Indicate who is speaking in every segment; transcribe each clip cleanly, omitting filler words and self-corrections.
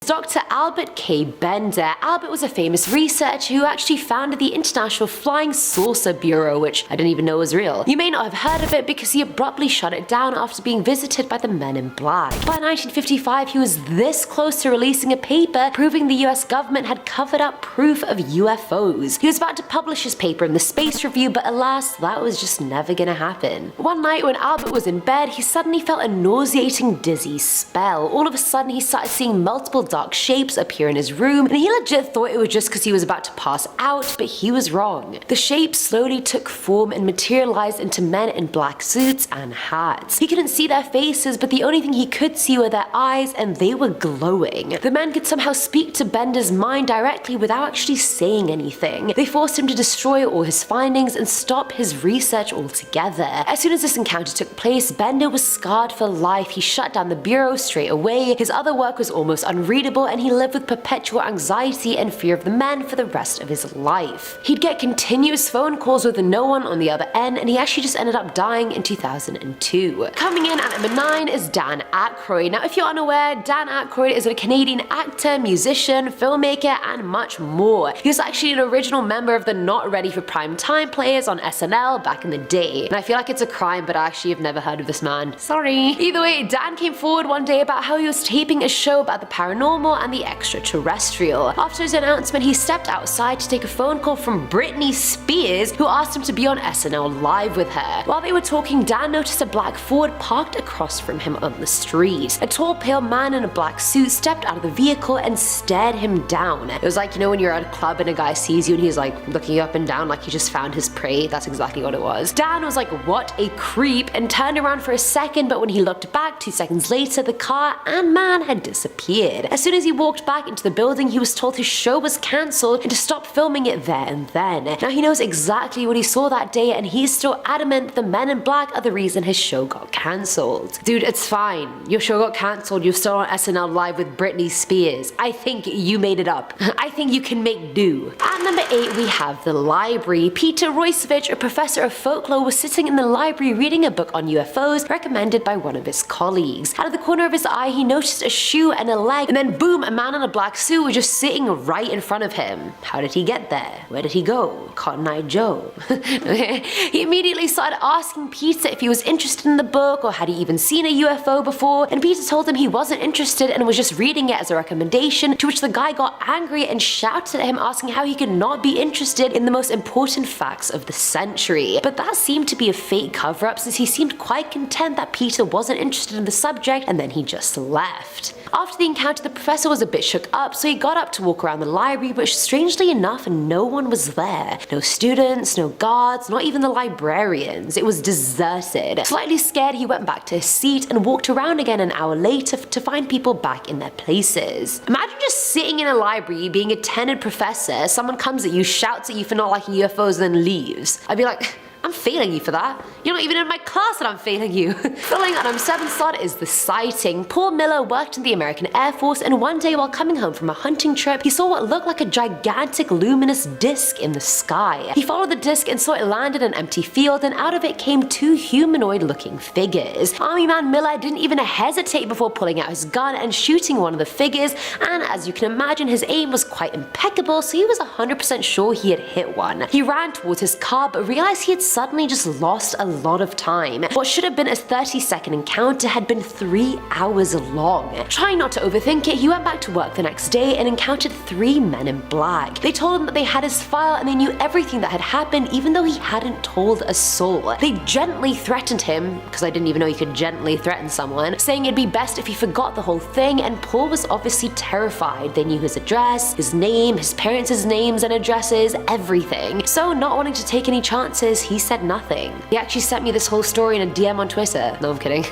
Speaker 1: Dr. Albert K. Bender. Albert was a famous researcher who actually founded the International Flying Saucer Bureau, which I didn't even know was real. You may not have heard of it because he abruptly shut it down after being visited by the Men in Black. By 1955, he was this close to releasing a paper proving the US government had covered up proof of UFOs. He was about to publish his paper in the Space Review, but alas, that was just never gonna happen. One night when Albert was in bed, he suddenly felt a nauseating, dizzy spell. All of a sudden, he started seeing multiple dark shapes appear in his room, and he legit thought it was just because he was about to pass out, but he was wrong. The shapes slowly took form and materialized into men in black suits and hats. He couldn't see their faces, but the only thing he could see were their eyes, and they were glowing. The men could somehow speak to Bender's mind directly without actually saying anything. They forced him to destroy all his findings and stop his research altogether. As soon as this encounter took place, Bender was scarred for life. He shut down the bureau straight away. His other work was almost unreadable, and he lived with perpetual anxiety and fear of the men for the rest of his life. He'd get continuous phone calls with no one on the other end, and he actually just ended up dying in 2002. Coming in at number 9 is Dan Aykroyd. Now, if you're unaware, Dan Aykroyd is a Canadian actor, musician, filmmaker, and much more. He was actually an original member of the Not Ready for Prime Time players on SNL back in the day. And I feel like it's a crime, but I actually have never heard of this man. Sorry. Either way, Dan came forward one day about how he was taping a show about the paranormal and the extraterrestrial. After his announcement, he stepped outside to take a phone call from Britney Spears, who asked him to be on SNL Live with her. While they were talking, Dan noticed a black Ford parked across from him on the street. A tall, pale man in a black suit stepped out of the vehicle and stared him down. It was like, you know, when you're at a club and a guy sees you and he's like looking up and down like he just found his prey. That's exactly what it was. Dan was like, what a creep, and turned around for a second, but when he looked back 2 seconds later, the car and man had disappeared. As soon as he walked back into the building, he was told his show was cancelled and to stop filming it there and then. Now, he knows exactly what he saw that day, and he's still adamant the Men in Black are the reason his show got cancelled. Dude, it's fine. Your show got cancelled, you're still on SNL Live with Britney Spears. I think you made it up. I think you can make do. At number 8, we have the library. Peter Roysevich, a professor of folklore, was sitting in the library reading a book on UFOs recommended by one of his colleagues. Out of the corner of his eye, he noticed a shoe and a leg, and then boom, a man in a black suit was just sitting right in front of him. How did he get there? Where did he go? Cotton Eye Joe. He immediately started asking Peter if he was interested in the book or had he even seen a UFO before, and Peter told him he wasn't interested and was just reading it as a recommendation, to which the guy got angry and shouted at him asking how he could not be interested in the most important facts of the century. But that seemed to be a fake cover-up, since he seemed quite content that Peter wasn't interested in the subject, and then he just left. After the encounter, the professor was a bit shook up, so he got up to walk around the library, but strangely enough, no one was there. No students, no guards, not even the librarians. It was deserted. Slightly scared, he went back to his seat and walked around again an hour later to find people back in their places. Imagine just sitting in a library, being a tenured professor, someone comes at you, shouts at you for not liking UFOs, and then leaves. I'd be like, I'm failing you for that. You're not even in my class and I'm failing you. Filling at number 7 slot is the sighting. Paul Miller worked in the American Air Force, and one day while coming home from a hunting trip, he saw what looked like a gigantic luminous disc in the sky. He followed the disc and saw it land in an empty field, and out of it came 2 humanoid looking figures. Army man Miller didn't even hesitate before pulling out his gun and shooting one of the figures, and as you can imagine, his aim was quite impeccable, so he was 100% sure he had hit one. He ran towards his car but realized he had suddenly just lost a lot of time. What should have been a 30-second encounter had been 3 hours long. Trying not to overthink it, he went back to work the next day and encountered 3 men in black. They told him that they had his file and they knew everything that had happened, even though he hadn't told a soul. They gently threatened him, because I didn't even know you could gently threaten someone, saying it'd be best if he forgot the whole thing, and Paul was obviously terrified. They knew his address, his name, his parents' names and addresses, everything. So not wanting to take any chances, he said nothing. He actually sent me this whole story in a DM on Twitter. No, I'm kidding.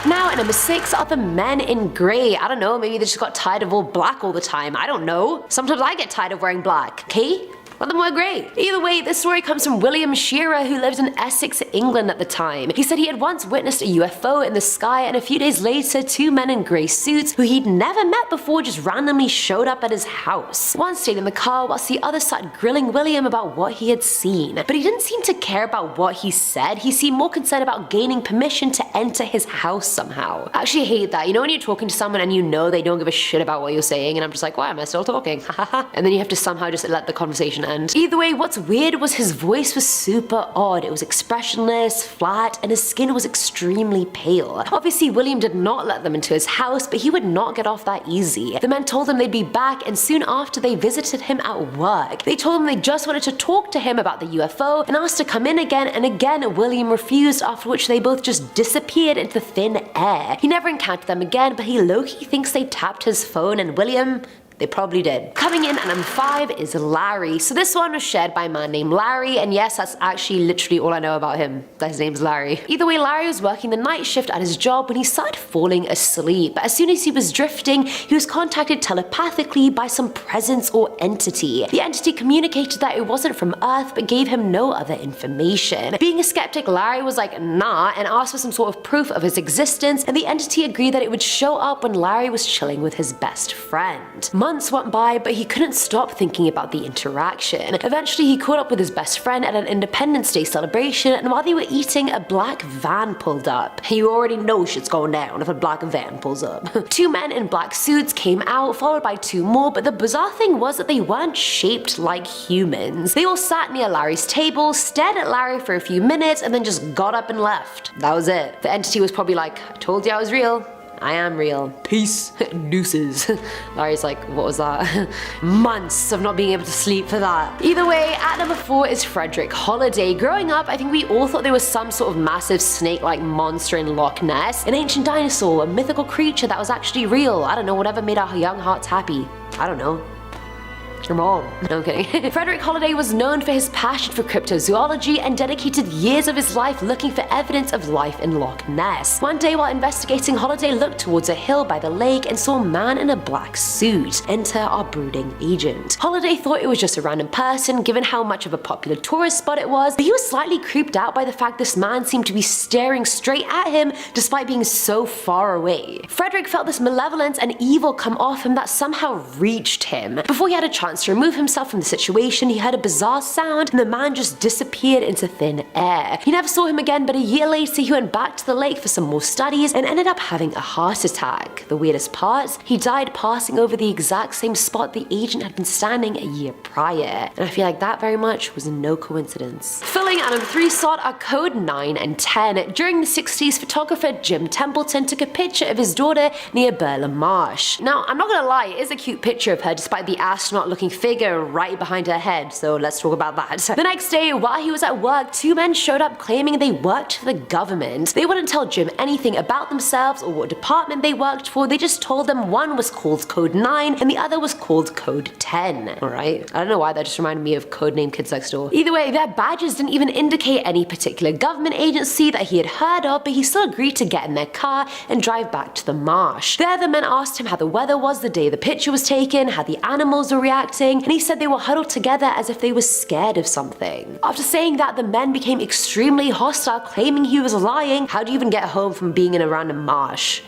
Speaker 1: Now at number 6 are the men in grey. I don't know, maybe they just got tired of all black all the time. I don't know. Sometimes I get tired of wearing black, okay? Well, them were great. Either way, this story comes from William Shearer, who lived in Essex, England at the time. He said he had once witnessed a UFO in the sky, and a few days later, two men in grey suits who he'd never met before just randomly showed up at his house. One stayed in the car whilst the other sat grilling William about what he had seen. But he didn't seem to care about what he said. He seemed more concerned about gaining permission to enter his house somehow. I actually hate that. You know when you're talking to someone and you know they don't give a shit about what you're saying, and I'm just like, why am I still talking? And then you have to somehow just let the conversation end. Either way, what's weird was his voice was super odd. It was expressionless, flat, and his skin was extremely pale. Obviously, William did not let them into his house, but he would not get off that easy. The men told him they'd be back, and soon after they visited him at work. They told him they just wanted to talk to him about the UFO and asked to come in again, and again William refused, after which they both just disappeared into thin air. He never encountered them again, but he low-key thinks they tapped his phone, and William, they probably did. Coming in at number 5 is Larry. So this one was shared by a man named Larry, and yes, that's actually literally all I know about him, that his name's Larry. Either way, Larry was working the night shift at his job when he started falling asleep. But as soon as he was drifting, he was contacted telepathically by some presence or entity. The entity communicated that it wasn't from Earth, but gave him no other information. Being a skeptic, Larry was like, nah, and asked for some sort of proof of his existence, and the entity agreed that it would show up when Larry was chilling with his best friend. Months went by, but he couldn't stop thinking about the interaction. Eventually, he caught up with his best friend at an Independence Day celebration, and while they were eating, a black van pulled up. You already know shit's going down if a black van pulls up. Two men in black suits came out, followed by two more, but the bizarre thing was that they weren't shaped like humans. They all sat near Larry's table, stared at Larry for a few minutes, and then just got up and left. That was it. The entity was probably like, I told you I was real. I am real. Peace. Deuces. Larry's like, what was that? Months of not being able to sleep for that. Either way, at number 4 is Frederick Holiday. Growing up, I think we all thought there was some sort of massive snake-like monster in Loch Ness, an ancient dinosaur, a mythical creature that was actually real. I don't know, whatever made our young hearts happy. I don't know. You're wrong. No, I'm kidding. Frederick Holiday was known for his passion for cryptozoology and dedicated years of his life looking for evidence of life in Loch Ness. One day while investigating, Holiday looked towards a hill by the lake and saw a man in a black suit. Enter our brooding agent. Holiday thought it was just a random person given how much of a popular tourist spot it was, but he was slightly creeped out by the fact this man seemed to be staring straight at him despite being so far away. Frederick felt this malevolence and evil come off him that somehow reached him. Before he had a chance to remove himself from the situation, he heard a bizarre sound and the man just disappeared into thin air. He never saw him again, but a year later he went back to the lake for some more studies and ended up having a heart attack. The weirdest part, he died passing over the exact same spot the agent had been standing a year prior. And I feel like that very much was no coincidence. Filling at number 3 slot are code 9 and 10. During the 60s, photographer Jim Templeton took a picture of his daughter near Burla Marsh. Now, I'm not gonna lie, it is a cute picture of her despite the astronaut looking figure right behind her head, so let's talk about that. The next day, while he was at work, two men showed up claiming they worked for the government. They wouldn't tell Jim anything about themselves or what department they worked for, they just told them one was called Code 9 and the other was called Code 10. Alright? I don't know why that just reminded me of Codename Kids Next Door. Either way, their badges didn't even indicate any particular government agency that he had heard of, but he still agreed to get in their car and drive back to the marsh. There, the men asked him how the weather was the day the picture was taken, how the animals were reacting, and he said they were huddled together as if they were scared of something. After saying that, the men became extremely hostile, claiming he was lying. How do you even get home from being in a random marsh?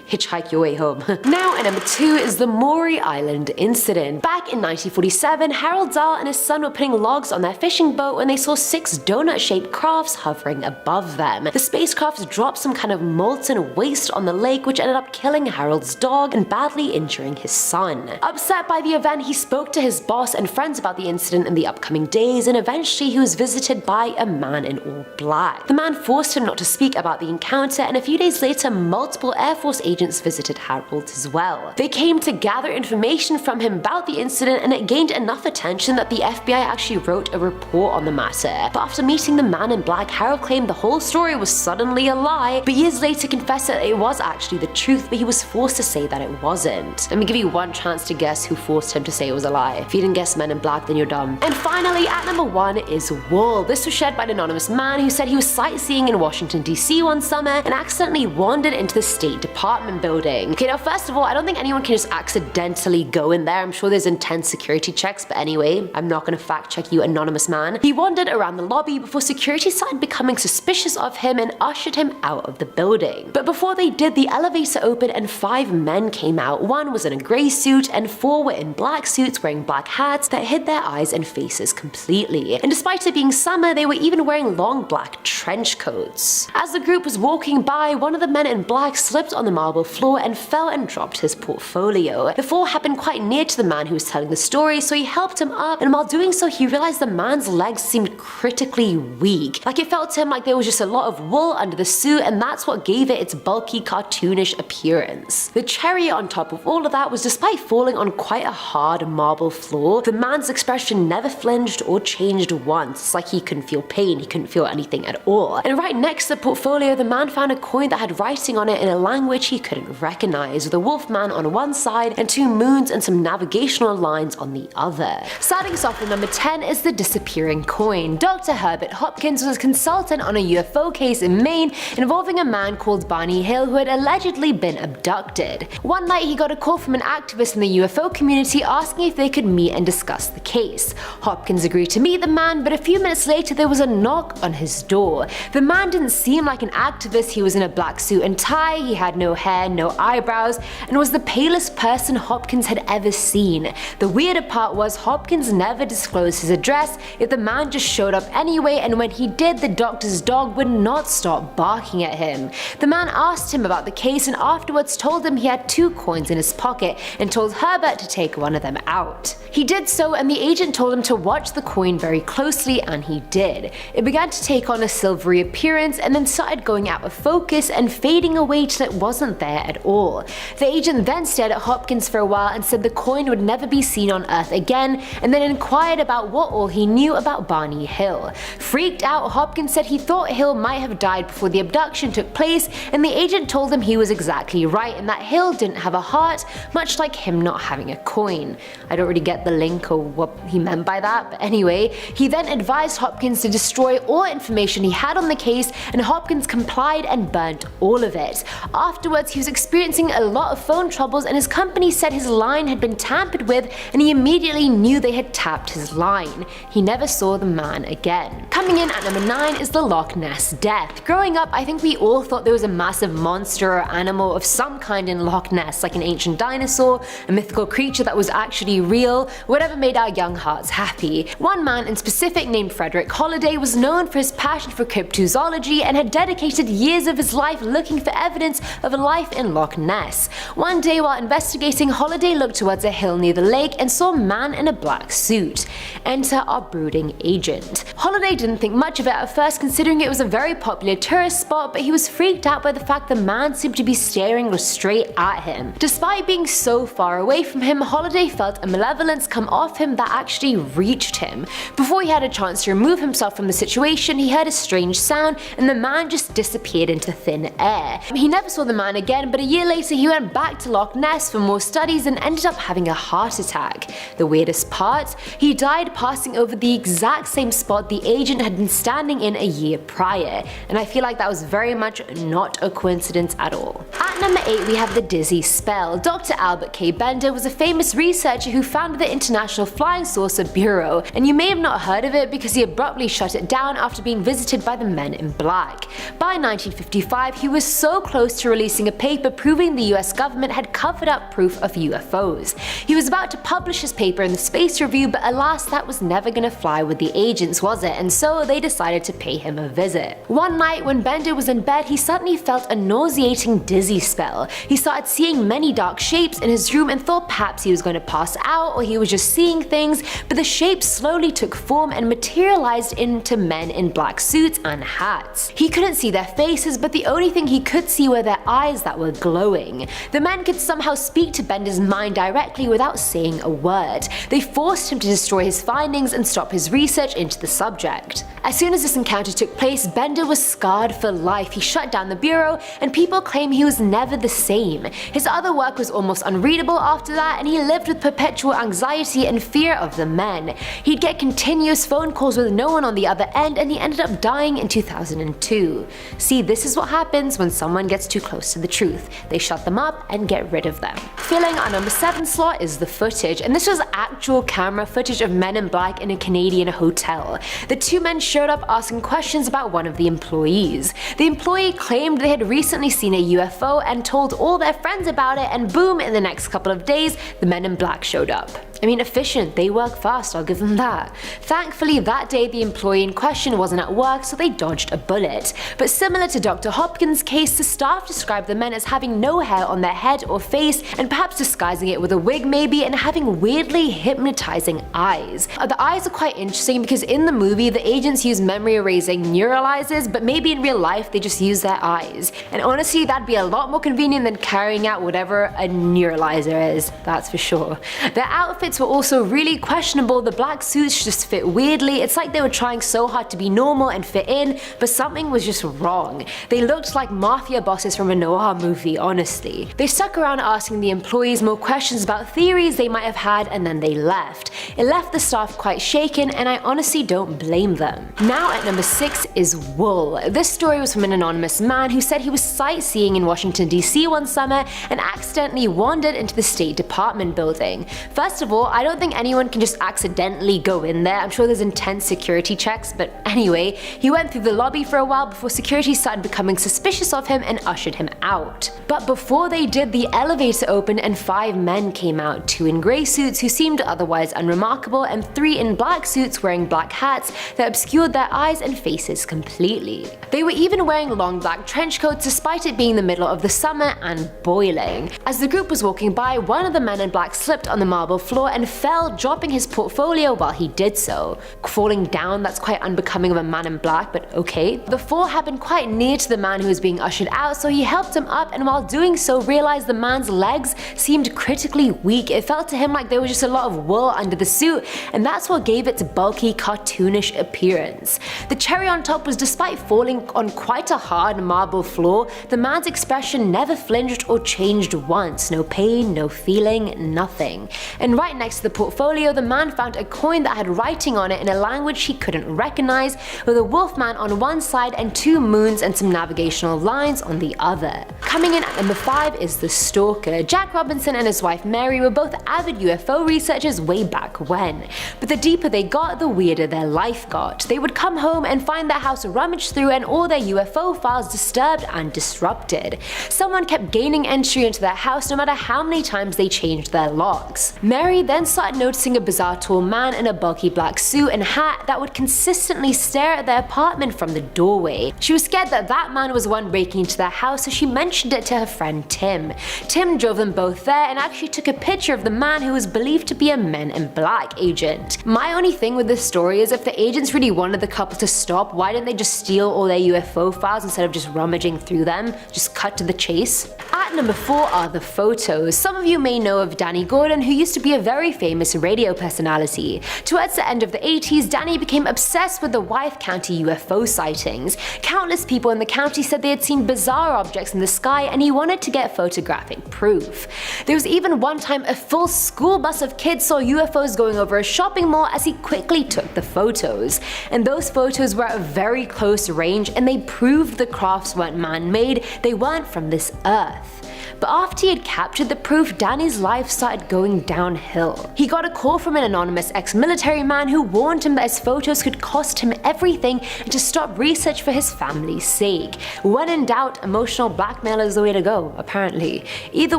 Speaker 1: Hitchhike your way home. Now at number 2 is the Maury Island incident. Back in 1947, Harold Dahl and his son were putting logs on their fishing boat when they saw 6 donut-shaped crafts hovering above them. The spacecrafts dropped some kind of molten waste on the lake, which ended up killing Harold's dog and badly injuring his son. Upset by the event, he spoke to his boss and friends about the incident in the upcoming days, and eventually he was visited by a man in all black. The man forced him not to speak about the encounter, and a few days later, multiple Air Force agents visited Harold as well. They came to gather information from him about the incident, and it gained enough attention that the FBI actually wrote a report on the matter. But after meeting the man in black, Harold claimed the whole story was suddenly a lie, but years later confessed that it was actually the truth, but he was forced to say that it wasn't. Let me give you one chance to guess who forced him to say it was a lie. If you didn't guess Men in Black, then you're dumb. And finally, at number 1 is Wool. This was shared by an anonymous man who said he was sightseeing in Washington, D.C. one summer and accidentally wandered into the state State Department building. Okay, now first of all, I don't think anyone can just accidentally go in there. I'm sure there's intense security checks, but anyway, I'm not gonna fact check you, anonymous man. He wandered around the lobby before security started becoming suspicious of him and ushered him out of the building. But before they did, the elevator opened and 5 men came out. One was in a grey suit and 4 were in black suits wearing black hats that hid their eyes and faces completely. And despite it being summer, they were even wearing long black trench coats. As the group was walking by, one of the men in black slipped on the marble floor and fell and dropped his portfolio. The fall happened quite near to the man who was telling the story, so he helped him up, and while doing so he realized the man's legs seemed critically weak. Like, it felt to him like there was just a lot of wool under the suit, and that's what gave it its bulky, cartoonish appearance. The cherry on top of all of that was, despite falling on quite a hard marble floor, the man's expression never flinched or changed once. It's like he couldn't feel pain, he couldn't feel anything at all. And right next to the portfolio, the man found a coin that had writing on it in a language he couldn't recognize, with a wolf man on one side and 2 moons and some navigational lines on the other. Starting us off with number 10 is the disappearing coin. Dr. Herbert Hopkins was a consultant on a UFO case in Maine involving a man called Barney Hill who had allegedly been abducted. One night he got a call from an activist in the UFO community asking if they could meet and discuss the case. Hopkins agreed to meet the man, but a few minutes later there was a knock on his door. The man didn't seem like an activist. He was in a black suit and tie, he had no hair, no eyebrows, and was the palest person Hopkins had ever seen. The weirder part was Hopkins never disclosed his address, yet the man just showed up anyway, and when he did, the doctor's dog would not stop barking at him. The man asked him about the case and afterwards told him he had 2 coins in his pocket and told Herbert to take one of them out. He did so, and the agent told him to watch the coin very closely, and he did. It began to take on a silvery appearance and then started going out of focus and fading away till it wasn't there at all. The agent then stared at Hopkins for a while and said the coin would never be seen on Earth again, and then inquired about what all he knew about Barney Hill. Freaked out, Hopkins said he thought Hill might have died before the abduction took place, and the agent told him he was exactly right and that Hill didn't have a heart, much like him not having a coin. I don't really get the link or what he meant by that, but anyway, he then advised Hopkins to destroy all information he had on the case, and Hopkins complied and burnt all of it. Afterwards, he was experiencing a lot of phone troubles, and his company said his line had been tampered with, and he immediately knew they had tapped his line. He never saw the man again. Coming in at number 9 is the Loch Ness death. Growing up, I think we all thought there was a massive monster or animal of some kind in Loch Ness, like an ancient dinosaur, a mythical creature that was actually real, whatever made our young hearts happy. One man in specific, named Frederick Holliday, was known for his passion for cryptozoology and had dedicated years of his life looking for evidence of a life in Loch Ness. One day while investigating, Holliday looked towards a hill near the lake and saw a man in a black suit. Enter our brooding agent. Holliday didn't think much of it at first, considering it was a very popular tourist spot, but he was freaked out by the fact the man seemed to be staring straight at him. Despite being so far away from him, Holliday felt a malevolence come off him that actually reached him. Before he had a chance to remove himself from the situation, he heard a strange sound and the man just disappeared into thin air. He never saw the man again, but a year later he went back to Loch Ness for more studies and ended up having a heart attack. The weirdest part? He died passing over the exact same spot the agent had been standing in a year prior, and I feel like that was very much not a coincidence at all. At number 8 we have the dizzy spell. Dr. Albert K. Bender was a famous researcher who founded the International Flying Saucer Bureau, and you may have not heard of it because he abruptly shut it down after being visited by the men in black. By 1955 he was so close to releasing a paper proving the US government had covered up proof of UFOs. He was about to publish his paper in the Space Review, but alas, that was never gonna fly with the agents, was it? And so they decided to pay him a visit. One night when Bender was in bed, he suddenly felt a nauseating dizzy spell. He started seeing many dark shapes in his room and thought perhaps he was going to pass out or he was just seeing things, but the shapes slowly took form and materialized into men in black suits and hats. He couldn't see their faces, but the only thing he could see were their eyes that were glowing. The men could somehow speak to Bender's mind directly without saying a word. They forced him to destroy his findings and stop his research into the subject. As soon as this encounter took place, Bender was scarred for life. He shut down the bureau, and people claim he was never the same. His other work was almost unreadable after that, and he lived with perpetual anxiety and fear of the men. He'd get continuous phone calls with no one on the other end, and he ended up dying in 2002. See, this is what happens when someone gets too close to the truth. They shut them up and get rid of them. Filling our number 7 slot is the footage, and this was actual camera footage of men in black in a Canadian hotel. The two men showed up asking questions about one of the employees. The employee claimed they had recently seen a UFO and told all their friends about it, and boom, in the next couple of days, the men in black showed up. I mean, efficient, they work fast, I'll give them that. Thankfully, that day the employee in question wasn't at work, so they dodged a bullet. But similar to Dr. Hopkins' case, the staff described the men as having no hair on their head or face, and perhaps disguising it with a wig maybe, and having weirdly hypnotizing eyes. The eyes are quite interesting because in the movie, the agents use memory erasing neuralizers, but maybe in real life they just use their eyes. And honestly, that'd be a lot more convenient than carrying out whatever a neuralizer is, that's for sure. Their outfits were also really questionable. The black suits just fit weirdly. It's like they were trying so hard to be normal and fit in, but something was just wrong. They looked like mafia bosses from a noir movie, honestly. They stuck around asking the employees more questions about theories they might have had, and then they left. It left the staff quite shaken, and I honestly don't blame them. Now at number 6 is wool. This story was from an anonymous man who said he was sightseeing in Washington DC one summer and accidentally wandered into the State Department building. First of all, I don't think anyone can just accidentally go in there. I'm sure there's intense security checks, but anyway, he went through the lobby for a while before security started becoming suspicious of him and ushered him out. But before they did, the elevator opened and 5 men came out, 2 in grey suits who seemed otherwise unremarkable, and 3 in black suits wearing black hats that obscured their eyes and faces completely. They were even wearing long black trench coats despite it being the middle of the summer and boiling. As the group was walking by, one of the men in black slipped on the marble floor and fell, dropping his portfolio while he did so. Falling down, that's quite unbecoming of a man in black, but okay. The fall happened quite near to the man who was being ushered out, so he helped him up, and while doing so realized the man's legs seemed critically weak. It felt to him like there was just a lot of wool under the suit, and that's what gave its bulky, cartoonish appearance. The cherry on top was despite falling on quite a hard marble floor, the man's expression never flinched or changed once. No pain, no feeling, nothing. And right next to the portfolio, the man found a coin that had writing on it in a language he couldn't recognize, with a wolfman on one side and 2 moons and some navigational lines on the other. Coming in at number 5 is the stalker. Jack Robinson and his wife Mary were both avid UFO researchers way back when, but the deeper they got, the weirder their life got. They would come home and find their house rummaged through and all their UFO files disturbed and disrupted. Someone kept gaining entry into their house no matter how many times they changed their locks. Mary then started noticing a bizarre tall man in a bulky black suit and hat that would consistently stare at their apartment from the doorway. She was scared that that man was the one breaking into their house, so she mentioned it to her friend Tim. Tim drove them both there and actually took a picture of the man who was believed to be a Men in Black agent. My only thing with this story is if the agents really wanted the couple to stop, why didn't they just steal all their UFO files instead of just rummaging through them? Just cut to the chase. At number 4 are the photos. Some of you may know of Danny Gordon, who used to be a very famous radio personality. Towards the end of the 80s, Danny became obsessed with the Wythe County UFO sightings. Countless people in the county said they had seen bizarre objects in the sky, and he wanted to get photographic proof. There was even one time a full school bus of kids saw UFOs going over a shopping mall as he quickly took the photos. And those photos were at a very close range, and they proved the crafts weren't man-made, they weren't from this earth. But after he had captured the proof, Danny's life started going downhill. He got a call from an anonymous ex-military man who warned him that his photos could cost him everything and to stop research for his family's sake. When in doubt, emotional blackmail is the way to go, apparently. Either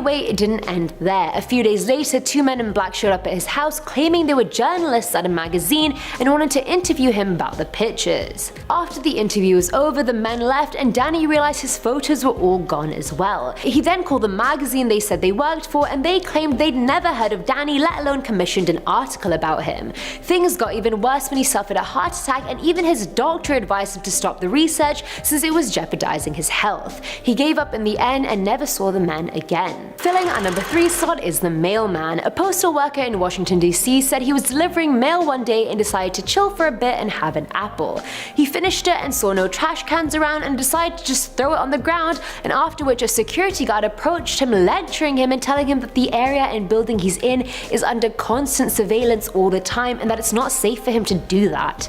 Speaker 1: way, it didn't end there. A few days later, 2 men in black showed up at his house claiming they were journalists at a magazine and wanted to interview him about the pictures. After the interview was over, the men left and Danny realized his photos were all gone as well. He then called the magazine they said they worked for, and they claimed they'd never heard of Danny, let alone commissioned an article about him. Things got even worse when he suffered a heart attack, and even his doctor advised him to stop the research since it was jeopardizing his health. He gave up in the end and never saw the men again. Filling our number 3 slot is the mailman. A postal worker in Washington DC said he was delivering mail one day and decided to chill for a bit and have an apple. He finished it and saw no trash cans around and decided to just throw it on the ground, and after which a security guard approached him, lecturing him and telling him that the area and building he's in is under constant surveillance all the time and that it's not safe for him to do that.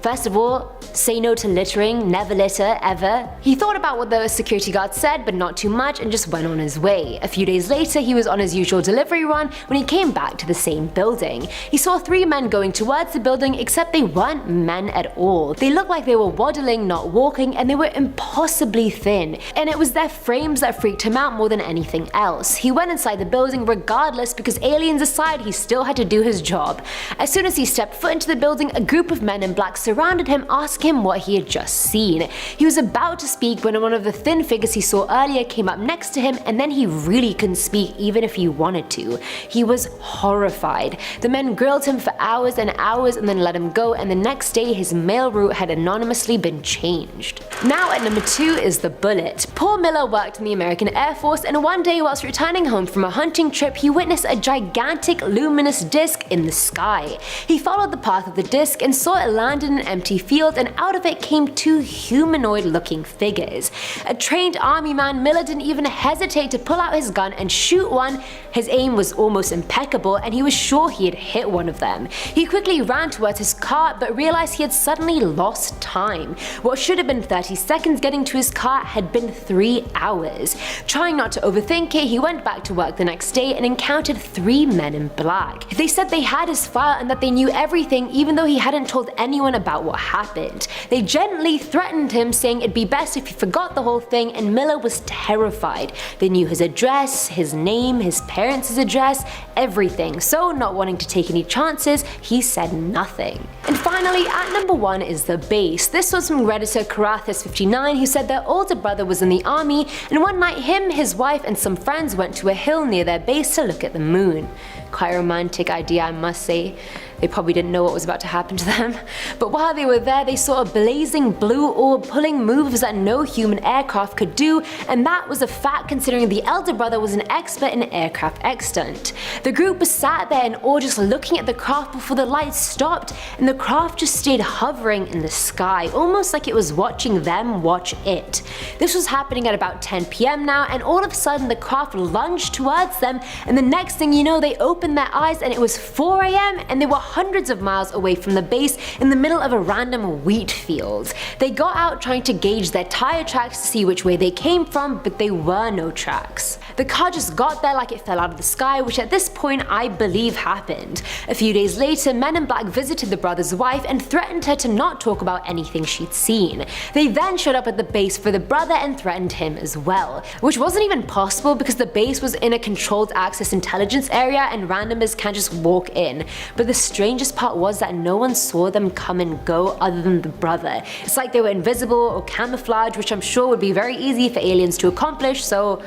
Speaker 1: First of all, say no to littering, never litter, ever. He thought about what the security guard said, but not too much, and just went on his way. A few days later, he was on his usual delivery run when he came back to the same building. He saw 3 men going towards the building, except they weren't men at all. They looked like they were waddling, not walking, and they were impossibly thin. And it was their frames that freaked him out more than anything else. He went inside the building regardless, because aliens aside, he still had to do his job. As soon as he stepped foot into the building, a group of men in black surrounded him, asking him what he had just seen. He was about to speak when one of the thin figures he saw earlier came up next to him, and then he really couldn't speak even if he wanted to. He was horrified. The men grilled him for hours and hours and then let him go, and the next day his mail route had anonymously been changed. Now at number 2 is the bullet. Paul Miller worked in the American Air Force, and one day whilst returning home from a hunting trip, he witnessed a gigantic luminous disc in the sky. He followed the path of the disc and saw it land in an empty field, and out of it came 2 humanoid looking figures. A trained army man, Miller didn't even hesitate to pull out his gun and shoot one. His aim was almost impeccable, and he was sure he had hit one of them. He quickly ran towards his car, but realized he had suddenly lost time. What should have been 30 seconds getting to his car had been 3 hours. Trying not to overthink it, he went back to work the next day and encountered 3 men in black. They said they had his file and that they knew everything, even though he hadn't told anyone about what happened. They gently threatened him, saying it'd be best if he forgot the whole thing, and Miller was terrified. They knew his address, his name, his parents' address, everything, so not wanting to take any chances, he said nothing. And finally, at number 1 is the base. This was from Redditor Karathis59, who said their older brother was in the army, and one night him, his wife, and some friends went to a hill near their base to look at the moon. Quite a romantic idea, I must say. They probably didn't know what was about to happen to them. But while they were there, they saw a blazing blue orb pulling moves that no human aircraft could do, and that was a fact considering the elder brother was an expert in aircraft extant. The group was sat there in awe just looking at the craft before the lights stopped, and the craft just stayed hovering in the sky, almost like it was watching them watch it. This was happening at about 10 PM now, and all of a sudden the craft lunged towards them, and the next thing you know, they opened their eyes and it was 4 AM and they were hundreds of miles away from the base in the middle of a random wheat field. They got out trying to gauge their tire tracks to see which way they came from, but there were no tracks. The car just got there like it fell out of the sky, which at this point I believe happened. A few days later, men in black visited the brother's wife and threatened her to not talk about anything she'd seen. They then showed up at the base for the brother and threatened him as well, which wasn't even possible because the base was in a controlled access intelligence area and randomers can't just walk in. But the strangest part was that no one saw them come and go other than the brother. It's like they were invisible or camouflaged, which I'm sure would be very easy for aliens to accomplish, so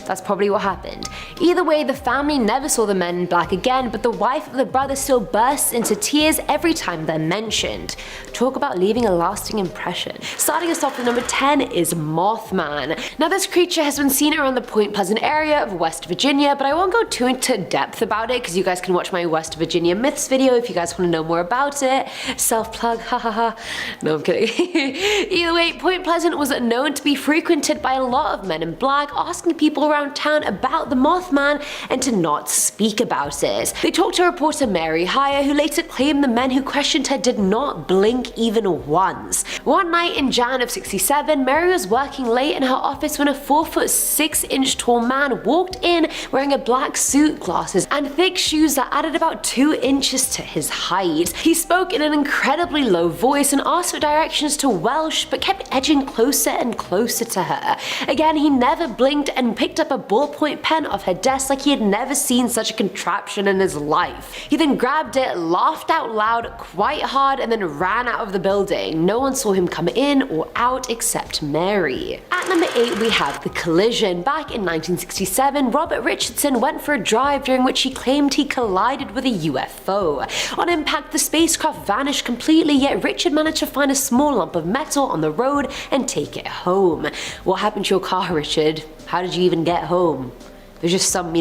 Speaker 1: that's probably what happened. Either way, the family never saw the men in black again, but the wife of the brother still bursts into tears every time they're mentioned. Talk about leaving a lasting impression. Starting us off with number 10 is Mothman. Now this creature has been seen around the Point Pleasant area of West Virginia, but I won't go too into depth about it because you guys can watch my West Virginia myths video if you guys want to know more about it. Self-plug, hahaha. No, I'm kidding. Either way, Point Pleasant was known to be frequented by a lot of men in black, asking people around town about the Mothman and to not speak about it. They talked to reporter Maury Island, who later claimed the men who questioned her did not blink even once. One night in Jan of '67, Mary was working late in her office when a 4'6" tall man walked in wearing a black suit, glasses, and thick shoes that added about 2 inches to his height. He spoke in an incredibly low voice and asked for directions to Welsh, but kept edging closer and closer to her. Again, he never blinked and picked up a ballpoint pen off her desk like he had never seen such a contraption in his life. He then grabbed it, laughed out loud quite hard, and then ran out of the building. No one saw him come in or out except Mary. At number 8 we have the collision. Back in 1967, Robert Richardson went for a drive during which he claimed he collided with a UFO. On impact, the spacecraft vanished completely, yet Richard managed to find a small lump of metal on the road and take it home. What happened to your car, Richard? How did you even get home? There's just some,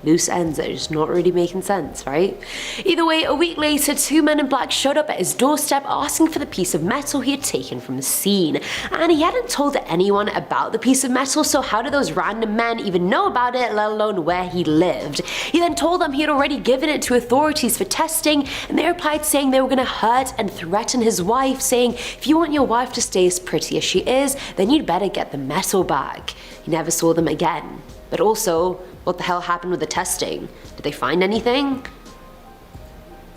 Speaker 1: Loose ends that are just not really making sense, right? Either way, a week later, 2 men in black showed up at his doorstep asking for the piece of metal he had taken from the scene. And he hadn't told anyone about the piece of metal, so how did those random men even know about it, let alone where he lived? He then told them he had already given it to authorities for testing, and they replied saying they were gonna hurt and threaten his wife, saying, if you want your wife to stay as pretty as she is, then you'd better get the metal back. He never saw them again. But also, what the hell happened with the testing? Did they find anything?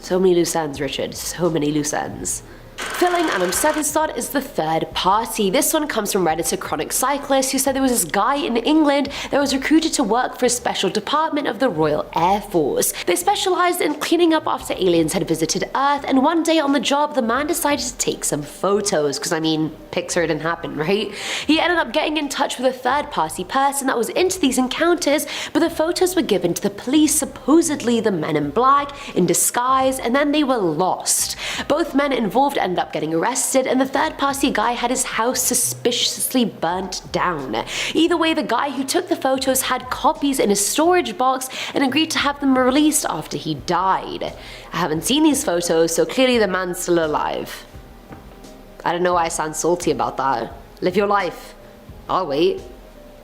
Speaker 1: So many loose ends, Richard. So many loose ends. Filling Adam's 7th slot is the third party. This one comes from Redditor Chronic Cyclist, who said there was this guy in England that was recruited to work for a special department of the Royal Air Force. They specialized in cleaning up after aliens had visited Earth, and one day on the job the man decided to take some photos, because I mean, Pixar didn't happen, right? He ended up getting in touch with a third party person that was into these encounters, but the photos were given to the police, supposedly the men in black, in disguise, and then they were lost. Both men involved ended up getting arrested, and the third party guy had his house suspiciously burnt down. Either way, the guy who took the photos had copies in his storage box and agreed to have them released after he died. I haven't seen these photos, so clearly the man's still alive. I don't know why I sound salty about that. Live your life. I'll wait.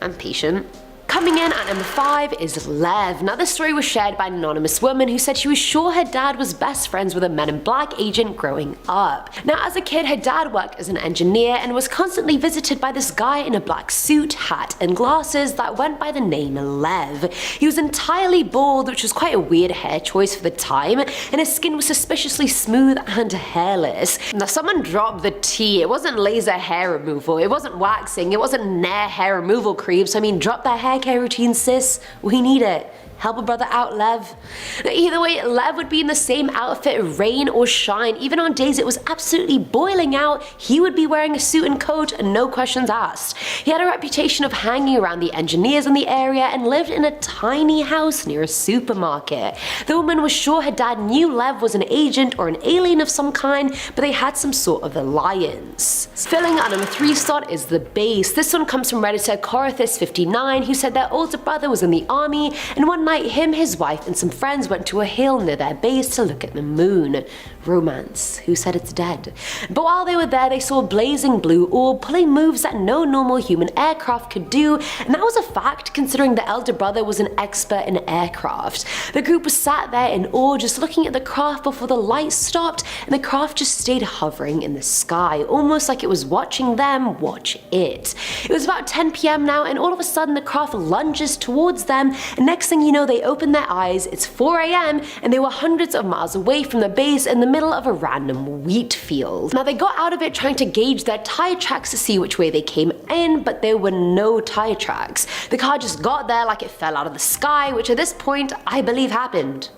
Speaker 1: I'm patient. Coming in at number 5 is Lev. Now this story was shared by an anonymous woman who said she was sure her dad was best friends with a Men in Black agent growing up. Now as a kid, her dad worked as an engineer and was constantly visited by this guy in a black suit, hat and glasses that went by the name Lev. He was entirely bald, which was quite a weird hair choice for the time, and his skin was suspiciously smooth and hairless. Now someone dropped the T. It wasn't laser hair removal, it wasn't waxing, it wasn't Nair hair removal cream, so I mean drop that hair care routine, sis. We need it. Help a brother out, Lev. Either way, Lev would be in the same outfit, rain or shine. Even on days it was absolutely boiling out, he would be wearing a suit and coat, and no questions asked. He had a reputation of hanging around the engineers in the area and lived in a tiny house near a supermarket. The woman was sure her dad knew Lev was an agent or an alien of some kind, but they had some sort of alliance. Filling our number 3 slot is the base. This one comes from Redditor Corothis59, who said their older brother was in the army, and one night him, his wife, and some friends went to a hill near their base to look at the moon. Romance. Who said it's dead? But while they were there, they saw a blazing blue orb pulling moves that no normal human aircraft could do, and that was a fact considering the elder brother was an expert in aircraft. The group was sat there in awe, just looking at the craft before the lights stopped and the craft just stayed hovering in the sky, almost like it was watching them watch it. It was about 10 p.m. now, and all of a sudden the craft lunges towards them, and next thing you know, they open their eyes, it's 4 a.m. and they were hundreds of miles away from the base in the middle of a random wheat field. Now they got out of it trying to gauge their tire tracks to see which way they came in, but there were no tire tracks. The car just got there like it fell out of the sky, which at this point I believe happened.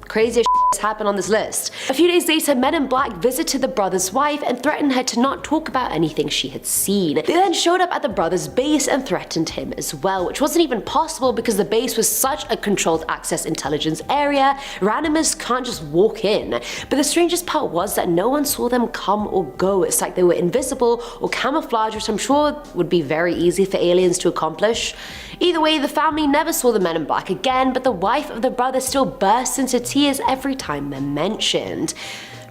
Speaker 1: Craziest shit happened on this list. A few days later, Men in Black visited the brother's wife and threatened her to not talk about anything she had seen. They then showed up at the brother's base and threatened him as well, which wasn't even possible because the base was such a controlled access intelligence area, randomers can't just walk in. But the strangest part was that no one saw them come or go. It's like they were invisible or camouflage, which I'm sure would be very easy for aliens to accomplish. Either way, the family never saw the Men in Black again, but the wife of the brother still bursts into tears every time they're mentioned.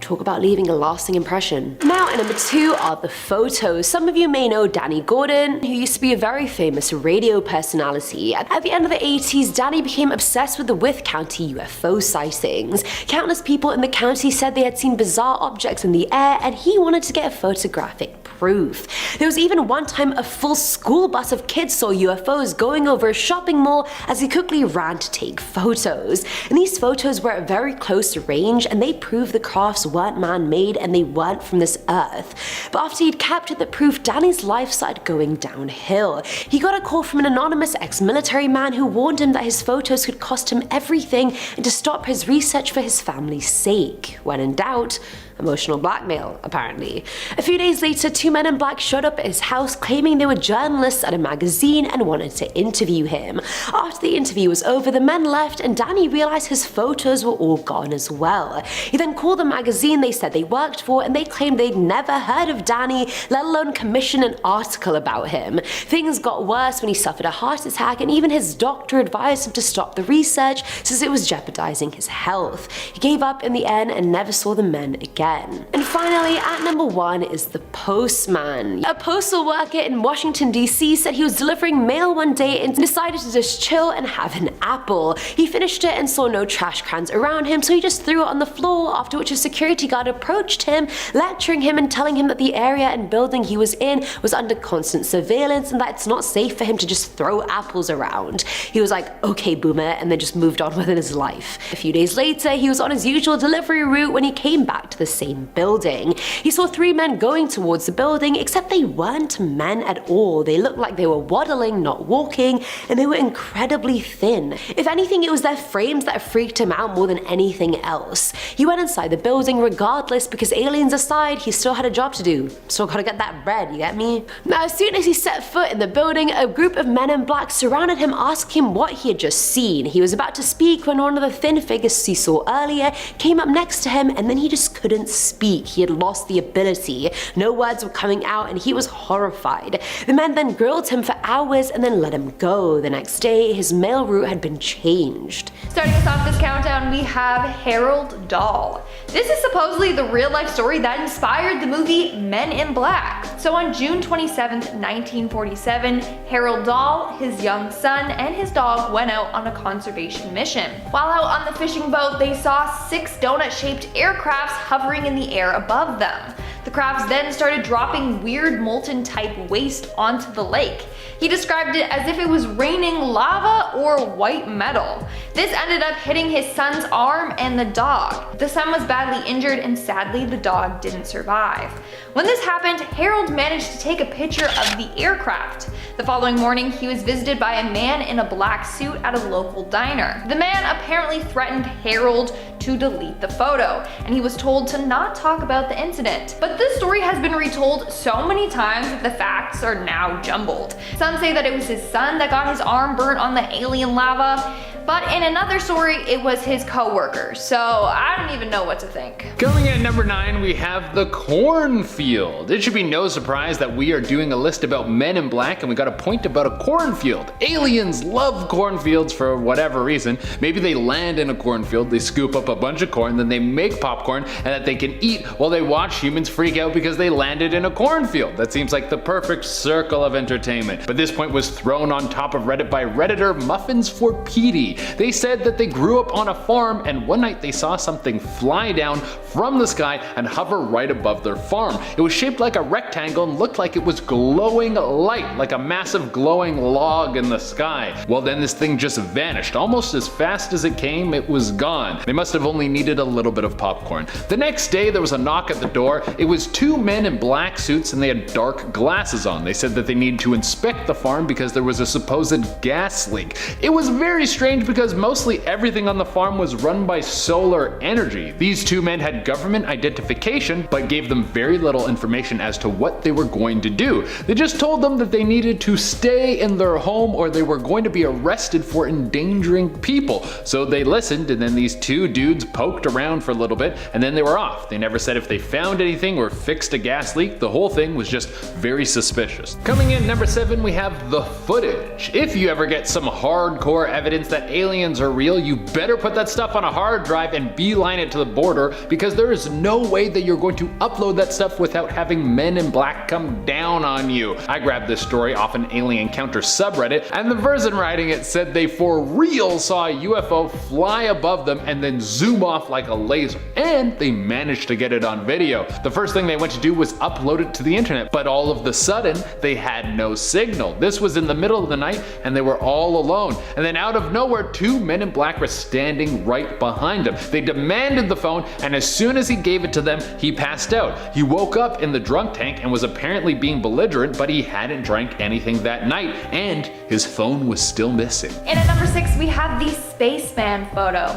Speaker 1: Talk about leaving a lasting impression. Now at number 2 are the photos. Some of you may know Danny Gordon, who used to be a very famous radio personality. At the end of the 80s, Danny became obsessed with the Wythe County UFO sightings. Countless people in the county said they had seen bizarre objects in the air, and he wanted to get photographic proof. There was even one time a full school bus of kids saw UFOs going over a shopping mall as he quickly ran to take photos. And these photos were at very close range, and they proved the crafts weren't man-made and they weren't from this earth. But after he'd captured the proof, Danny's life started going downhill. He got a call from an anonymous ex-military man who warned him that his photos could cost him everything and to stop his research for his family's sake. When in doubt, emotional blackmail, apparently. A few days later, 2 men in black showed up at his house claiming they were journalists at a magazine and wanted to interview him. After the interview was over, the men left and Danny realized his photos were all gone as well. He then called the magazine magazine they said they worked for, and they claimed they'd never heard of Danny, let alone commission an article about him. Things got worse when he suffered a heart attack, and even his doctor advised him to stop the research since it was jeopardizing his health. He gave up in the end and never saw the men again. And finally, at number 1 is the postman. A postal worker in Washington DC said he was delivering mail one day and decided to just chill and have an apple. He finished it and saw no trash cans around him, so he just threw it on the floor, after which a security guard approached him, lecturing him and telling him that the area and building he was in was under constant surveillance and that it's not safe for him to just throw apples around. He was like, okay boomer, and then just moved on with his life. A few days later, he was on his usual delivery route when he came back to the same building. He saw 3 men going towards the building, except they weren't men at all. They looked like they were waddling, not walking, and they were incredibly thin. If anything, it was their frames that freaked him out more than anything else. He went inside the building regardless, because aliens aside, he still had a job to do. Still gotta get that bread, you get me? Now, as soon as he set foot in the building, a group of men in black surrounded him, asking him what he had just seen. He was about to speak when one of the thin figures he saw earlier came up next to him, and then he just couldn't speak. He had lost the ability. No words were coming out, and he was horrified. The men then grilled him for hours and then let him go. The next day, his mail route had been changed.
Speaker 2: Starting us off this countdown, we have Harold Dahl. This is supposedly the real-life story that inspired the movie Men in Black. So on June 27th, 1947, Harold Dahl, his young son, and his dog went out on a conservation mission. While out on the fishing boat, they saw 6 donut-shaped aircrafts hovering in the air above them. The crafts then started dropping weird molten-type waste onto the lake. He described it as if it was raining lava or white metal. This ended up hitting his son's arm and the dog. The son was badly injured, and sadly the dog didn't survive. When this happened, Harold managed to take a picture of the aircraft. The following morning, he was visited by a man in a black suit at a local diner. The man apparently threatened Harold to delete the photo, and he was told to not talk about the incident. But this story has been retold so many times that the facts are now jumbled. Some say that it was his son that got his arm burnt on the alien lava, but in another story, it was his co-worker, so I don't even know what to think.
Speaker 3: Coming in at number 9, we have the cornfield. It should be no surprise that we are doing a list about Men in Black, and we got a point about a cornfield. Aliens love cornfields for whatever reason. Maybe they land in a cornfield, they scoop up a bunch of corn, then they make popcorn, and that they can eat while they watch humans freak out because they landed in a cornfield. That seems like the perfect circle of entertainment. But this point was thrown on top of Reddit by Redditor Muffins for Petey. They said that they grew up on a farm, and one night they saw something fly down from the sky and hover right above their farm. It was shaped like a rectangle and looked like it was glowing light, like a massive glowing log in the sky. Well, then this thing just vanished. Almost as fast as it came, it was gone. They must have only needed a little bit of popcorn. The next day there was a knock at the door. It was 2 men in black suits, and they had dark glasses on. They said that they needed to inspect the farm because there was a supposed gas leak. It was very strange because mostly everything on the farm was run by solar energy. These 2 men had government identification, but gave them very little information as to what they were going to do. They just told them that they needed to stay in their home or they were going to be arrested for endangering people. So they listened, and then these 2 dudes poked around for a little bit, and then they were off. They never said if they found anything or fixed a gas leak. The whole thing was just very suspicious. Coming in number 7, we have the footage. If you ever get some hardcore evidence that aliens are real, you better put that stuff on a hard drive and beeline it to the border, because there is no way that you're going to upload that stuff without having Men in Black come down on you. I grabbed this story off an alien encounter subreddit, and the person writing it said they for real saw a UFO fly above them and then zoom off like a laser, and they managed to get it on video. The first thing they went to do was upload it to the internet, but all of the sudden they had no signal. This was in the middle of the night, and they were all alone, and then out of nowhere 2 Men in Black were standing right behind him. They demanded the phone, and as soon as he gave it to them, he passed out. He woke up in the drunk tank and was apparently being belligerent, but he hadn't drank anything that night, and his phone was still missing.
Speaker 2: And at number 6, we have the spaceman photo.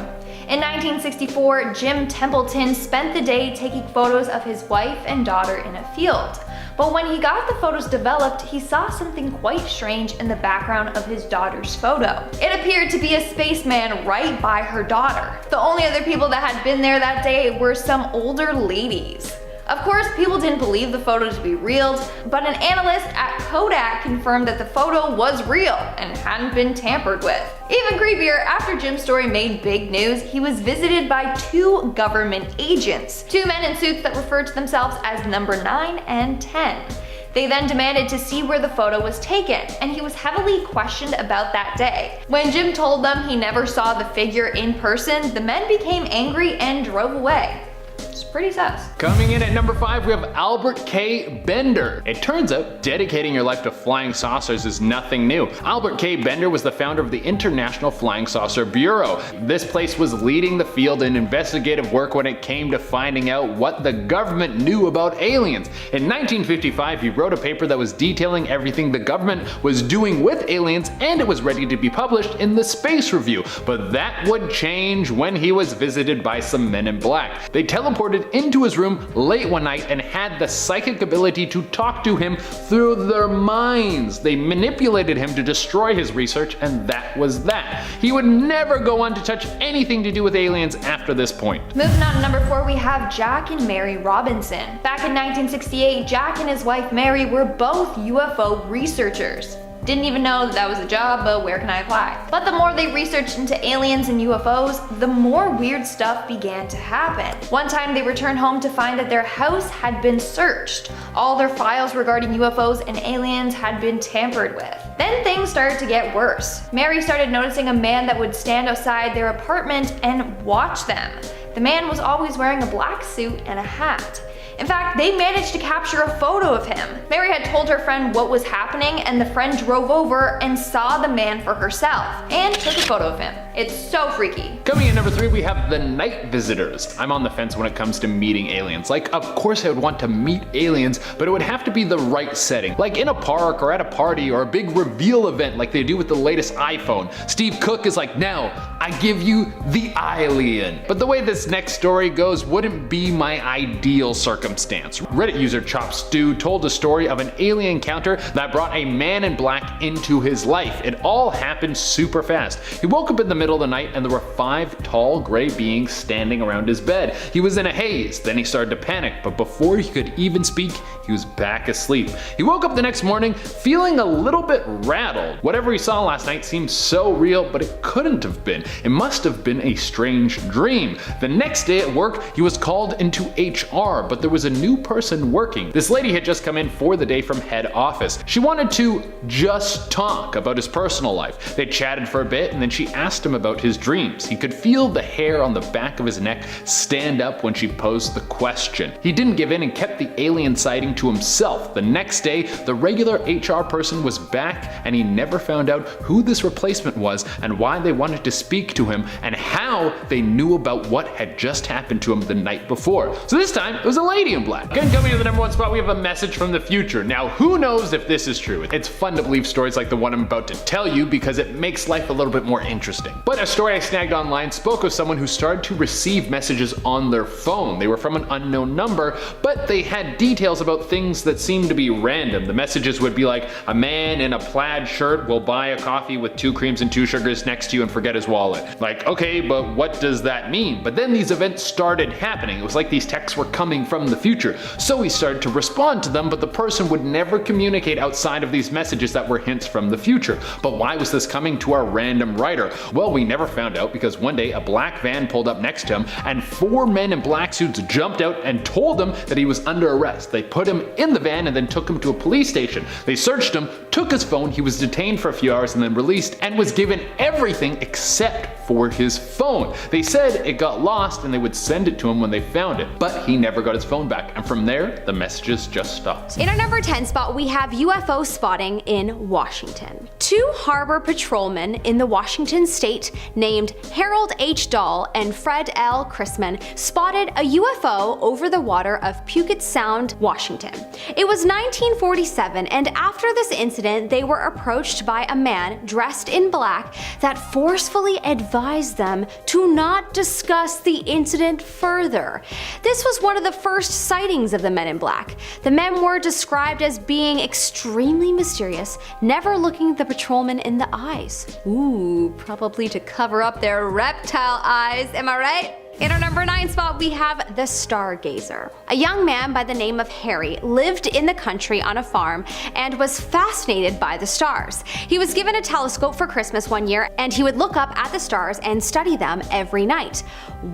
Speaker 2: In 1964, Jim Templeton spent the day taking photos of his wife and daughter in a field. But when he got the photos developed, he saw something quite strange in the background of his daughter's photo. It appeared to be a spaceman right by her daughter. The only other people that had been there that day were some older ladies. Of course, people didn't believe the photo to be real, but an analyst at Kodak confirmed that the photo was real and hadn't been tampered with. Even creepier, after Jim's story made big news, he was visited by 2 government agents, 2 men in suits that referred to themselves as number 9 and 10. They then demanded to see where the photo was taken, and he was heavily questioned about that day. When Jim told them he never saw the figure in person, the men became angry and drove away. It's pretty sus.
Speaker 3: Coming in at number 5, we have Albert K. Bender. It turns out dedicating your life to flying saucers is nothing new. Albert K. Bender was the founder of the International Flying Saucer Bureau. This place was leading the field in investigative work when it came to finding out what the government knew about aliens. In 1955, he wrote a paper that was detailing everything the government was doing with aliens, and it was ready to be published in the Space Review. But that would change when he was visited by some men in black. They teleported into his room late one night and had the psychic ability to talk to him through their minds. They manipulated him to destroy his research, and that was that. He would never go on to touch anything to do with aliens after this point.
Speaker 2: Moving on to number 4, we have Jack and Mary Robinson. Back in 1968, Jack and his wife Mary were both UFO researchers. Didn't even know that was a job, but where can I apply? But the more they researched into aliens and UFOs, the more weird stuff began to happen. One time they returned home to find that their house had been searched. All their files regarding UFOs and aliens had been tampered with. Then things started to get worse. Mary started noticing a man that would stand outside their apartment and watch them. The man was always wearing a black suit and a hat. In fact, they managed to capture a photo of him. Mary had told her friend what was happening, and the friend drove over and saw the man for herself and took a photo of him. It's so freaky.
Speaker 3: Coming in number 3, we have the night visitors. I'm on the fence when it comes to meeting aliens. Like, of course I would want to meet aliens, but it would have to be the right setting. Like in a park or at a party or a big reveal event like they do with the latest iPhone. Steve Cook is like, now, I give you the alien. But the way this next story goes wouldn't be my ideal circumstance. Reddit user Chop Stew told a story of an alien encounter that brought a man in black into his life. It all happened super fast. He woke up in the middle of the night and there were 5 tall gray beings standing around his bed. He was in a haze, then he started to panic, but before he could even speak, he was back asleep. He woke up the next morning feeling a little bit rattled. Whatever he saw last night seemed so real, but it couldn't have been. It must have been a strange dream. The next day at work, he was called into HR, but there was a new person working. This lady had just come in for the day from head office. She wanted to just talk about his personal life. They chatted for a bit and then she asked him about his dreams. He could feel the hair on the back of his neck stand up when she posed the question. He didn't give in and kept the alien sighting to himself. The next day, the regular HR person was back and he never found out who this replacement was and why they wanted to speak to him and how they knew about what had just happened to him the night before. So this time, it was a lady in black. Again, coming to the number 1 spot, we have a message from the future. Now, who knows if this is true? It's fun to believe stories like the one I'm about to tell you because it makes life a little bit more interesting. But a story I snagged online spoke of someone who started to receive messages on their phone. They were from an unknown number, but they had details about things that seemed to be random. The messages would be like, a man in a plaid shirt will buy a coffee with 2 creams and 2 sugars next to you and forget his wallet. Like, okay, but what does that mean? But then these events started happening. It was like these texts were coming from the future. So he started to respond to them, but the person would never communicate outside of these messages that were hints from the future. But why was this coming to our random writer? Well, we never found out because one day a black van pulled up next to him and 4 men in black suits jumped out and told him that he was under arrest. They put him in the van and then took him to a police station. They searched him, took his phone, he was detained for a few hours and then released and was given everything except for his phone. They said it got lost and they would send it to him when they found it, but he never got his phone back, and from there the messages just stopped.
Speaker 4: In our number 10 spot, we have UFO spotting in Washington. 2 harbor patrolmen in the Washington state named Harold H. Dahl and Fred L. Chrisman spotted a UFO over the water of Puget Sound, Washington. It was 1947, and after this incident, incident, they were approached by a man dressed in black that forcefully advised them to not discuss the incident further. This was one of the first sightings of the men in black. The men were described as being extremely mysterious, never looking the patrolman in the eyes. Ooh, probably to cover up their reptile eyes, am I right? In our number 9 spot, we have the Stargazer. A young man by the name of Harry lived in the country on a farm and was fascinated by the stars. He was given a telescope for Christmas one year, and he would look up at the stars and study them every night.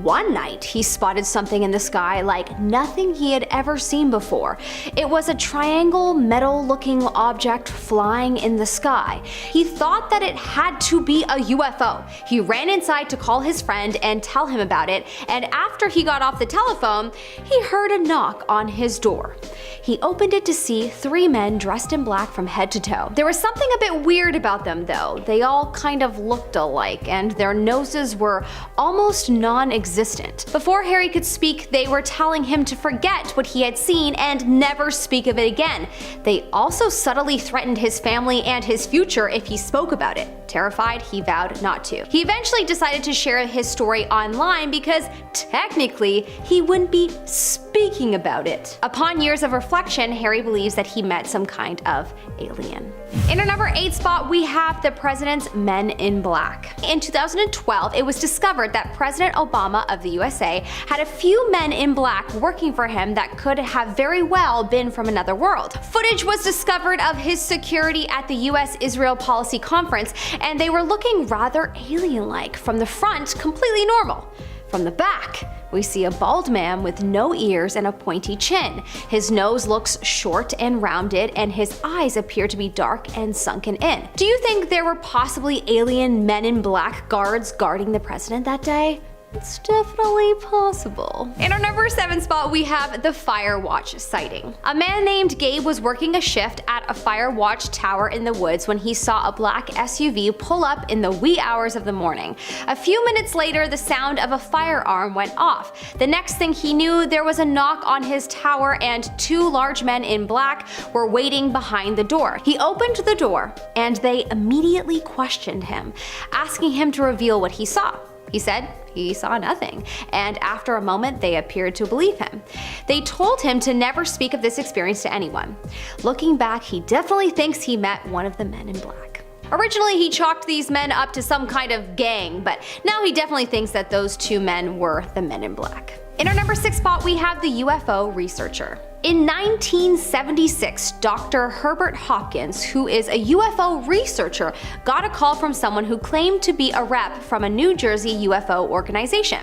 Speaker 4: One night, he spotted something in the sky like nothing he had ever seen before. It was a triangle, metal-looking object flying in the sky. He thought that it had to be a UFO. He ran inside to call his friend and tell him about it, and after he got off the telephone, he heard a knock on his door. He opened it to see 3 men dressed in black from head to toe. There was something a bit weird about them though. They all kind of looked alike, and their noses were almost non-existent. Before Harry could speak, they were telling him to forget what he had seen and never speak of it again. They also subtly threatened his family and his future if he spoke about it. Terrified, he vowed not to. He eventually decided to share his story online because technically he wouldn't be speaking about it. Upon years of reflection, Harry believes that he met some kind of alien. In our number 8 spot, we have the president's Men in Black. In 2012, it was discovered that President Obama of the USA had a few men in black working for him that could have very well been from another world. Footage was discovered of his security at the US-Israel Policy Conference, and they were looking rather alien-like. From the front, completely normal. From the back, we see a bald man with no ears and a pointy chin. His nose looks short and rounded, and his eyes appear to be dark and sunken in. Do you think there were possibly alien men in black guards guarding the president that day? It's definitely possible. In our number 7 spot, we have the Fire Watch sighting. A man named Gabe was working a shift at a fire watch tower in the woods when he saw a black SUV pull up in the wee hours of the morning. A few minutes later, the sound of a firearm went off. The next thing he knew, there was a knock on his tower and 2 large men in black were waiting behind the door. He opened the door and they immediately questioned him, asking him to reveal what he saw. He said he saw nothing, and after a moment they appeared to believe him. They told him to never speak of this experience to anyone. Looking back, he definitely thinks he met one of the men in black. Originally, he chalked these men up to some kind of gang, but now he definitely thinks that those 2 men were the men in black. In our number 6 spot, we have the UFO researcher. In 1976, Dr. Herbert Hopkins, who is a UFO researcher, got a call from someone who claimed to be a rep from a New Jersey UFO organization.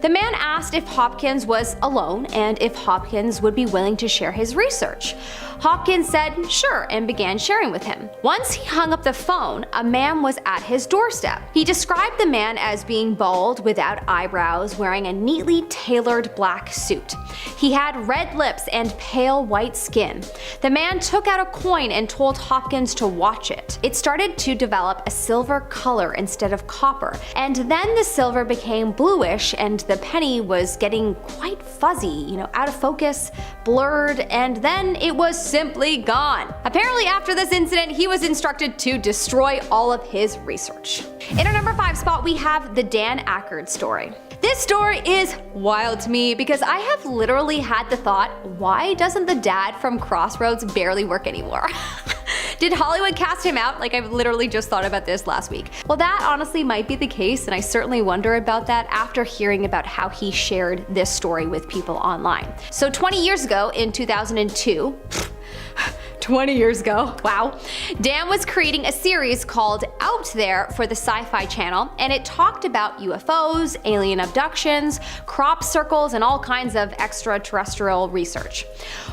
Speaker 4: The man asked if Hopkins was alone and if Hopkins would be willing to share his research. Hopkins said sure and began sharing with him. Once he hung up the phone, a man was at his doorstep. He described the man as being bald, without eyebrows, wearing a neatly tailored black suit. He had red lips and pale white skin. The man took out a coin and told Hopkins to watch it. It started to develop a silver color instead of copper, and then the silver became bluish and the penny was getting quite fuzzy, out of focus, blurred, and then it was simply gone. Apparently after this incident, he was instructed to destroy all of his research. In our number 5 spot, we have the Dan Aykroyd story. This story is wild to me because I have literally had the thought, why doesn't the dad from Crossroads barely work anymore? Did Hollywood cast him out? I've literally just thought about this last week. Well, that honestly might be the case, and I certainly wonder about that after hearing about how he shared this story with people online. So 20 years ago, in 2002, 20 years ago, wow, Dan was creating a series called Out There for the Sci-Fi Channel, and it talked about UFOs, alien abductions, crop circles, and all kinds of extraterrestrial research.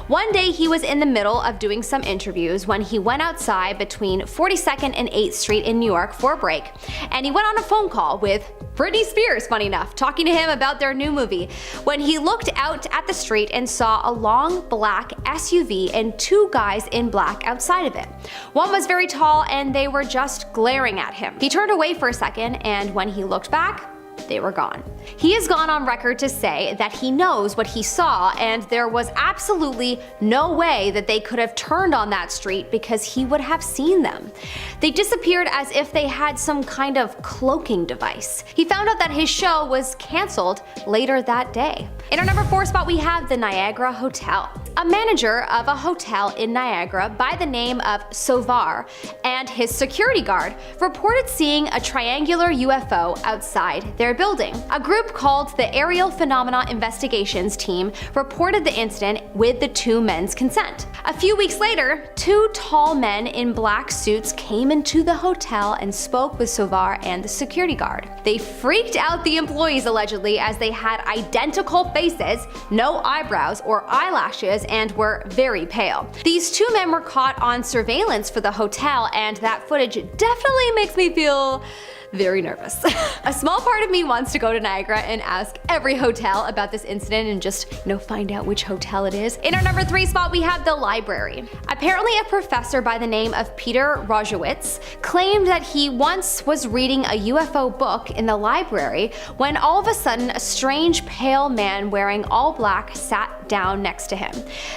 Speaker 4: One day he was in the middle of doing some interviews when he went outside between 42nd and 8th Street in New York for a break, and he went on a phone call with Britney Spears, funny enough, talking to him about their new movie, when he looked out at the street and saw a long black SUV and 2 guys in black outside of it. One was very tall and they were just glaring at him. He turned away for a second, and when he looked back, they were gone. He has gone on record to say that he knows what he saw and there was absolutely no way that they could have turned on that street because he would have seen them. They disappeared as if they had some kind of cloaking device. He found out that his show was cancelled later that day. In our number 4 spot, we have the Niagara Hotel. A manager of a hotel in Niagara by the name of Sovar and his security guard reported seeing a triangular UFO outside their building. A group called the Aerial Phenomena Investigations Team reported the incident with the two men's consent. A few weeks later, 2 tall men in black suits came into the hotel and spoke with Sovar and the security guard. They freaked out the employees allegedly as they had identical faces, no eyebrows or eyelashes, and were very pale. These 2 men were caught on surveillance for the hotel, and that footage definitely makes me feel very nervous. A small part of me wants to go to Niagara and ask every hotel about this incident and just, find out which hotel it is. In our number 3 spot, we have the library. Apparently, a professor by the name of Peter Rojewitz claimed that he once was reading a UFO book in the library when all of a sudden a strange pale man wearing all black sat down next to him.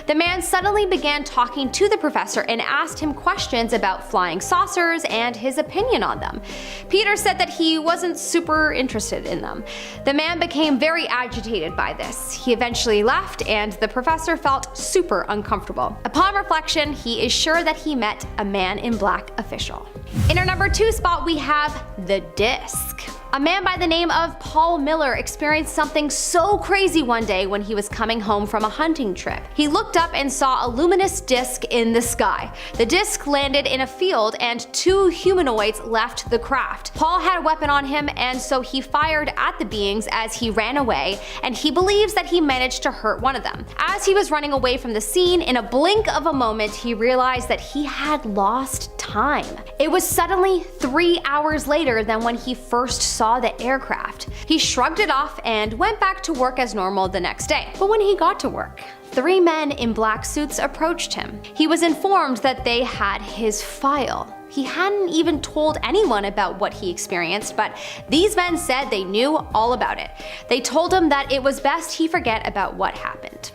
Speaker 4: The man suddenly began talking to the professor and asked him questions about flying saucers and his opinion on them. Peter said that he wasn't super interested in them. The man became very agitated by this. He eventually left and the professor felt super uncomfortable. Upon reflection, he is sure that he met a man in black official. In our number 2 spot, we have the disc. A man by the name of Paul Miller experienced something so crazy one day when he was coming home from a hunting trip. He looked up and saw a luminous disc in the sky. The disc landed in a field and 2 humanoids left the craft. Paul had a weapon on him and so he fired at the beings as he ran away, and he believes that he managed to hurt one of them. As he was running away from the scene, in a blink of a moment he realized that he had lost time. It was suddenly 3 hours later than when he first saw the aircraft. He shrugged it off and went back to work as normal the next day. But when he got to work, 3 men in black suits approached him. He was informed that they had his file. He hadn't even told anyone about what he experienced, but these men said they knew all about it. They told him that it was best he forget about what happened.